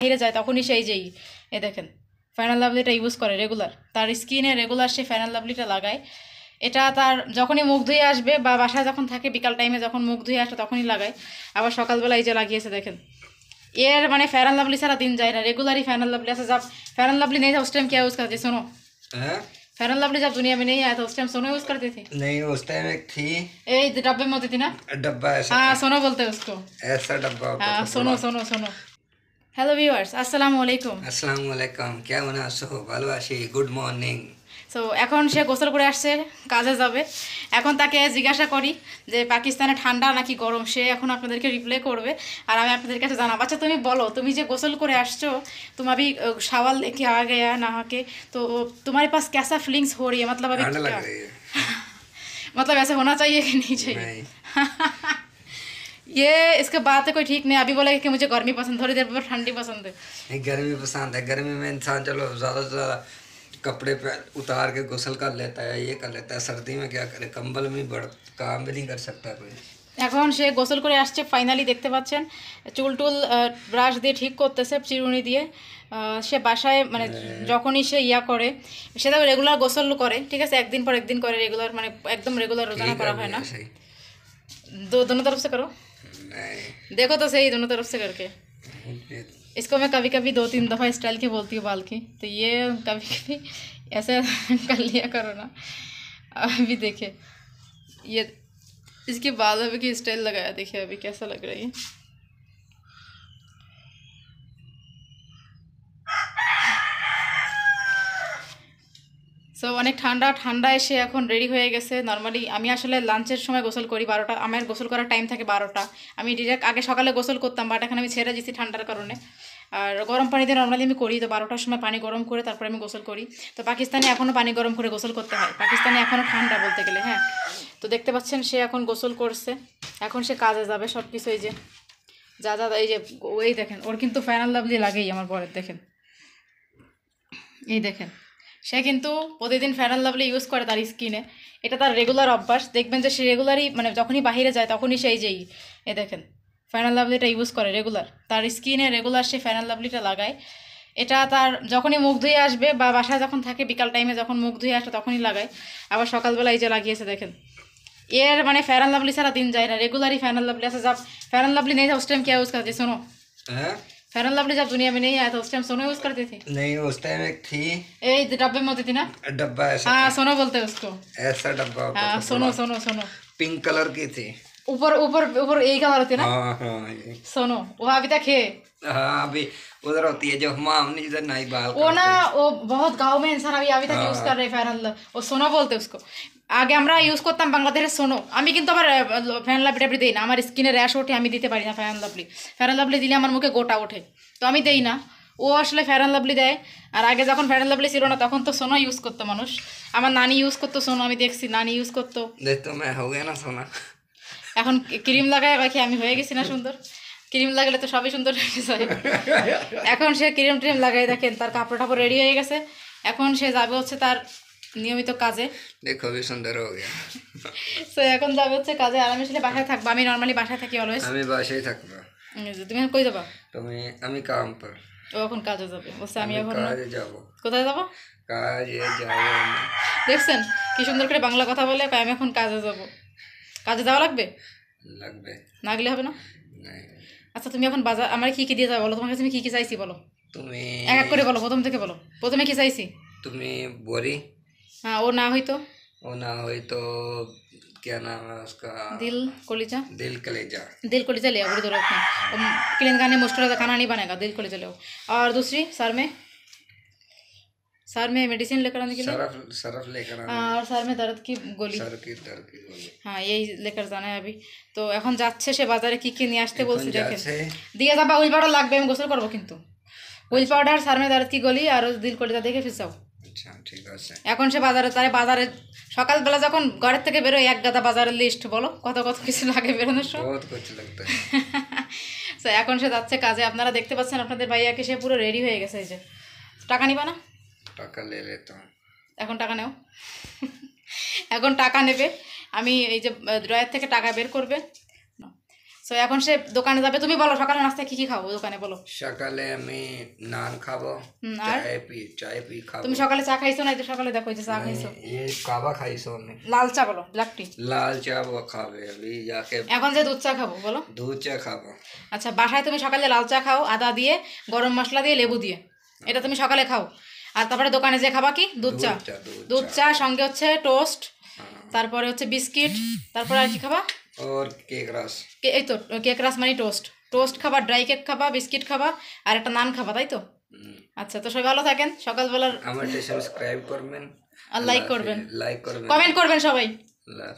হেরে যায় তখনই সেই যেই দেখেন ফেয়ার অ্যান্ড লাভলিটা ইউজ করে রেগুলার, তার স্কিনে রেগুলার সে ফেয়ার অ্যান্ড লাভলিটা লাগায়। এটা তার যখনই মুখ ধুয়ে আসবে বা বাসায় যখন থাকে বিকাল টাইমে যখন মুখ ধুয়ে আসে তখনই লাগায়, আবার সকালবেলা এই যে লাগিয়েছে দেখেন। এর মানে फेयर एंड लवली सारा दिन जाए ना, regular he fair and lovely. ऐसा जब फेयर एंड लवली नहीं था उस टाइम क्या यूज़ करते? सुनो, फेयर एंड लवली जब दुनिया में नहीं आया था उस टाइम सोनो यूज़ करती थी। नहीं, उस टाइम एक थी डब्बे में होती थी ना, डब्बा ऐसा। हाँ सोनो बोलते हैं उसको, ऐसा डब्बा होता हाँ था सोनो बड़ा। सोनो सोनो। হ্যালো ভিউয়ার্স, আসসালামু আলাইকুম। আসসালামু আলাইকুম, কেমন আছো? ভালো আছি, গুড মর্নিং। সো এখন সে গোসল করে আসছে, কাজে যাবে। এখন তাকে জিজ্ঞাসা করি যে পাকিস্তানে ঠান্ডা নাকি গরম, সে এখন আপনাদেরকে রিপ্লাই করবে আর আমি আপনাদের কাছে জানাবো। আচ্ছা তুমি বলো, তুমি যে গোসল করে আসছো, तुम अभी शावल लेके आ गया नहा के, तो तुम्हारे पास कैसा फीलिंग्स हो रही है? मतलब अभी ठंड लग क्या रही है? मतलब ऐसे होना चाहिए कि नहीं चाहिए? नहीं। ये इसके बात है कोई ठीक नहीं। अभी बोला कि मुझे गर्मी पसंद, थोड़ी देर पर ठंडी पसंद है। नहीं, गर्मी पसंद है। गर्मी में इंसान चलो ज़्यादा से ज़्यादा कपड़े पे उतार के गुसल कर लेता है, ये कर लेता है। सर्दी में क्या करे, कंबल में बड़ काम भी नहीं कर सकता कोई। এখন সে গোসল করে আসছে ফাইনালি, দেখতে পাচ্ছেন চুল টুল ব্রাশ দিয়ে ঠিক করতেছে চিরুনি দিয়ে। সে বাসায় মানে যখনই সে ইয়া করে সে তো রেগুলার গোসল করে, ঠিক আছে, একদিন পর একদিন করে রেগুলার, মানে একদম রেগুলার রোজানা করা হয় না। दोनों तरफ से करो, देखो तो सही, दोनों तरफ से करके। इसको मैं कभी कभी 2-3 दफ़ा स्टाइल की बोलती हूँ बाल की, तो ये कभी कभी ऐसे कर लिया करो ना। अभी देखिए ये इसके बाल अभी की स्टाइल लगाया, देखिए अभी कैसा लग रहा है ये। সো অনেক ঠান্ডা ঠান্ডা এসে এখন রেডি হয়ে গেছে। নর্মালি আমি আসলে লাঞ্চের সময় গোসল করি 12টা, আমার গোসল করার টাইম থাকে 12টা। আমি ডিরেক্ট আগে সকালে গোসল করতাম, বাট এখন আমি ছেড়ে দিচ্ছি ঠান্ডার কারণে। আর গরম পানিতে নর্মালি আমি করি, তো 12টার সময় পানি গরম করে তারপরে আমি গোসল করি। তো পাকিস্তানে এখনও পানি গরম করে গোসল করতে হয়, পাকিস্তানে এখনও ঠান্ডা বলতে গেলে। হ্যাঁ, তো দেখতে পাচ্ছেন সে এখন গোসল করছে, এখন সে কাজে যাবে। সব কিছু এই যে যা যা এই যে ওই দেখেন, ওর কিন্তু ফেয়ার অ্যান্ড লাভলি লাগেই আমার বরের, দেখেন এই দেখেন। সে কিন্তু প্রতিদিন ফেয়ার অ্যান্ড লাভলি ইউজ করে তার স্কিনে, এটা তার রেগুলার অভ্যাস। দেখবেন যে সে রেগুলারই মানে যখনই বাইরে যায় তখনই সেই যেই দেখেন ফেয়ার অ্যান্ড লাভলিটা ইউজ করে রেগুলার, তার স্কিনে রেগুলার সে ফেয়ার অ্যান্ড লাভলিটা লাগায়। এটা তার যখনই মুখ ধুয়ে আসবে বা বাসায় যখন থাকে বিকাল টাইমে যখন মুখ ধুয়ে আসে তখনই লাগায়, আবার সকালবেলা এই যে লাগিয়েছে দেখেন। এর মানে फेयर एंड लवली सारा दिन जाए ना, regular he fair and lovely. ऐसा जब फेयर एंड लवली नहीं था उस टाइम क्या यूज़ करते? सुनो, फेयर एंड लवली जब दुनिया में नहीं आया था उस टाइम सोनो यूज़ करती थी। नहीं, उस टाइम एक थी डब्बे में होती थी ना, डब्बा ऐसा। हाँ सोनो बोलते हैं उसको, ऐसा डब्बा होता हाँ था सोनो बड़ा। सोनो सोनो। पिंक कलर की थी, ऊपर ऊपर ऊपर यही कलर होती है ना, हाँ हाँ। सोनो। वो अभी तक है, हाँ अभी उधर होती है जो हम हमने जिधर नाई बाल वो ना वो बहुत गाँव में इंसान अभी तक यूज़ कर रहे फेयर एंड वो सोनो बोलते हैं उसको। আগে আমরা ইউজ করতাম বাংলাদেশের সোনো। আমি কিন্তু আবার ফেয়ার লাভলি টাভলি দিই না, আমার স্কিনে র্যাশ ওঠে, আমি দিতে পারি না ফেয়ার লাভলি। ফেয়ার লাভলি দিলে আমার মুখে গোটা ওঠে, তো আমি দেই না। ও আসলে ফেয়ার লাভলি দেয়। আর আগে যখন ফেয়ার লাভলি ছিল না তখন তো সোনো ইউজ করতো মানুষ। আমার নানি ইউজ করতো সোনো, আমি দেখছি নানি ইউজ করতো। দেখতো मैं हो गया ना सोना। এখন ক্রিম লাগায় রাখি, আমি হয়ে গেছি না সুন্দর। ক্রিম লাগালে তো সবই সুন্দর হয়ে যায়। এখন সে ক্রিম ট্রিম লাগাই, দেখেন তার কাপড় টাপড় রেডি হয়ে গেছে। এখন সে যাবে হচ্ছে তার নিয়মিত কাজে। देखो भी सुंदर हो गया। সো এখন যাবে হচ্ছে কাজে, আর আমি আসলে বাসায় থাকবো। আমি নর্মালি বাসায় থাকি অলওয়েজ। আমি বাসায় থাকবো। তুমি এখন কই যাবা? আমি কাম पर। ও এখন কাজে যাবে বলছে, আমি এখন কাজে যাব। কোথায় যাবো? কাজে যাব। দেখছেন কি সুন্দর করে বাংলা কথা বলে, আমি এখন কাজে যাব। কাজে যাওয়া লাগবে? লাগবে। না গেলে হবে না? নাই। আচ্ছা তুমি এখন বাজার আমার কি কি দিয়ে যাবে বলো, তোমার কাছে আমি কি কি চাইছি বলো, তুমি এক এক করে বলো, প্রথম থেকে বলো। প্রথমে কি চাইছি? তুমি बोरी। हाँ, वो ना हुई तो वो ना हुई तो क्या नाम है उसका? दिल कोलिजा। दिल कलेजा। दिल कोलिजा ले आओ, बड़ी जरूरत नहीं, क्लीन खाने मुश्किल खाना नहीं बनेगा, दिल कोलिजा ले आओ। और दूसरी सर में मेडिसिन लेकर आने के लिए, सरफ लेकर आना। और सर में दर्द की गोली, सर की दर्द की गोली, हाँ यही लेकर जाना है अभी। तो এখন যাচ্ছে সে বাজারে কি কি নিয়ে আসতে বলছি, দেখেন যাচ্ছে। দিয়ে যাবা। হুইল পাউডার লাগবে, আমি গোসল করবো কিন্তু। হুইল পাউডার, सर में दर्द की गोली আর দিল কোলিজা দেখে ফিরে যাও। আচ্ছা ঠিক আছে। এখন সে বাজারে সকালবেলা যখন ঘরের থেকে বেরোয় এক গাদা বাজারের লিস্ট, বলো কত কত কিছু লাগে বেরোনোর সময়। বহুত কিছু লাগবে। তো এখন সে যাচ্ছে কাজে। আপনারা দেখতে পাচ্ছেন আপনাদের ভাইয়াকে, সে পুরো রেডি হয়ে গেছে। এই যে টাকা নিবা না? টাকা লে লেতো। এখন টাকা নেও। এখন টাকা নেবে। আমি এই যে ড্রয়ার থেকে টাকা বের করবে। সো এখন সে দোকানে যাবে, তুমি বলো সকালে নাস্তায় কি কি খাবো দোকানে বলো। সকালে আমি নান খাবো, আর চায় পি খাবো। তুমি সকালে চা খাইছো না? এই তো সকালে দেখো এই যে চা খাইছো। ये कावा खाइसो मैं। লাল চা বলো, ব্ল্যাক টি। लाल चाय वो खावे अभी जाके এখন যে দুধ চা খাবো বলো। दूध चाय खाबो। আচ্ছা, বাসায় তুমি সকালে লাল চা খাও আদা দিয়ে, গরম মশলা দিয়ে, লেবু দিয়ে, এটা তুমি সকালে খাও। আর তারপরে দোকানে যে খাবা কি দুধ চা। দুধ চা সঙ্গে হচ্ছে টোস্ট, তারপরে হচ্ছে বিস্কিট, তারপরে আর কি খাবা? और केक रस। এই তো কেক রাস মানে টোস্ট। টোস্ট খাবা, ড্রাই কেক খাবা, বিস্কিট খাবা, আর একটা নান খাবা, তাই তো? আচ্ছা, তো সবাই ভালো থাকেন। সকালবেলার আমারটা সাবস্ক্রাইব করবেন আর লাইক করবেন, লাইক করবেন, কমেন্ট করবেন সবাই। আল্লাহ।